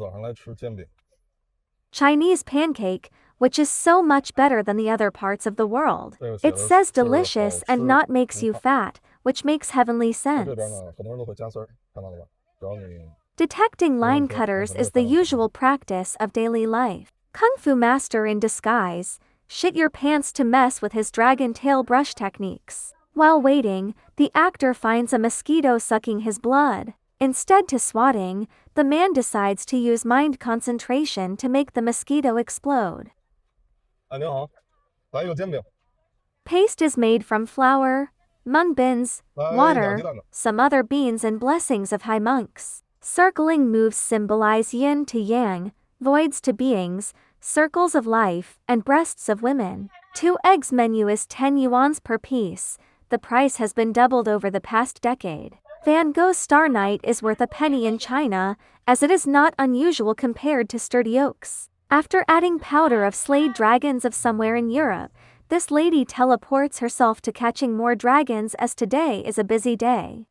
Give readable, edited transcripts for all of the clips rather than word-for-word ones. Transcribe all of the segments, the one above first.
早上来吃煎饼。 Chinese pancake, which is so much better than the other parts of the world. 这个写 It 的 says 字儿好 delicious and 吃 not makes 不 you 胖。 fat, which makes heavenly 那这边 sense. 呢，很多人都会加丝儿，看到了吧？只要你 Detecting 不用 line 说，但 cutters 是没有 is the 看到什么。 usual practice of daily life. Kung Fu master in disguise, shit your pants to mess with his dragon tail brush techniques. While waiting, the actor finds a mosquito sucking his blood. Instead to swatting, the man decides to use mind concentration to make the mosquito explode. 哎，您好，来一个煎饼， Paste is made from flour, mung beans, 来2 water, 鸡蛋的。 some other beans and blessings of high monks. Circling moves symbolize yin to yang, voids to beings, circles of life, and breasts of women. 2 eggs menu is 10 yuans per piece. The price has been doubled over the past decade. Van Gogh's Star Night is worth a penny in China, as it is not unusual compared to sturdy oaks. After adding powder of slayed dragons of somewhere in Europe, this lady teleports herself to catching more dragons as today is a busy day.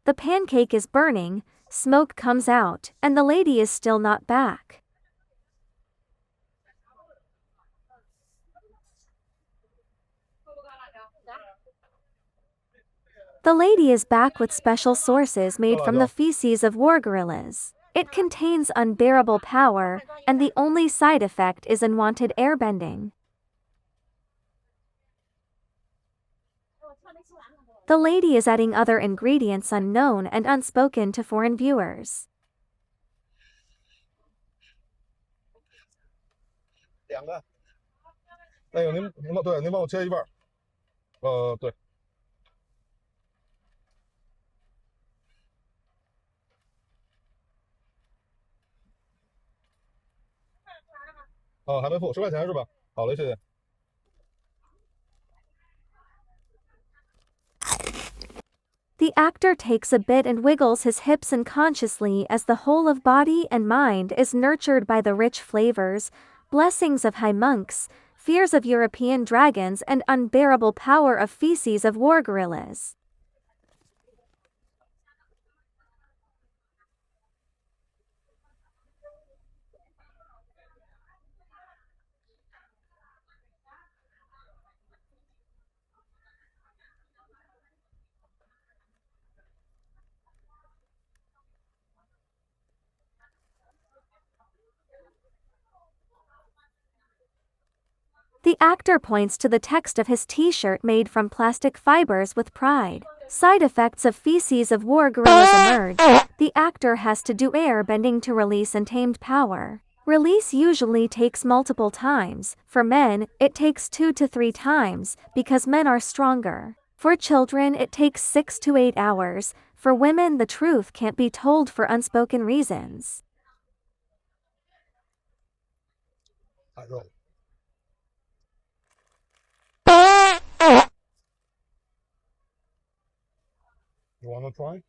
The pancake is burning, smoke comes out, and the lady is still not back. The lady is back with special sources made from the feces of war gorillas. It contains unbearable power, and the only side effect is unwanted airbending. The lady is adding other ingredients unknown and unspoken to foreign viewers. 2个。那个您帮我切一半。对。还没付，10块钱是吧？好嘞，谢谢。 The actor takes a bit and wiggles his hips unconsciously as the whole of body and mind is nurtured by the rich flavors, blessings of high monks, fears of European dragons and unbearable power of feces of war gorillas. The actor points to the text of his t-shirt made from plastic fibers with pride. Side effects of feces of war gorillas emerge. The actor has to do air bending to release untamed power. Release usually takes multiple times. For men, it takes 2 to 3 times, because men are stronger. For children it takes 6 to 8 hours. For women the truth can't be told for unspoken reasons. 大肉。 You wanna try?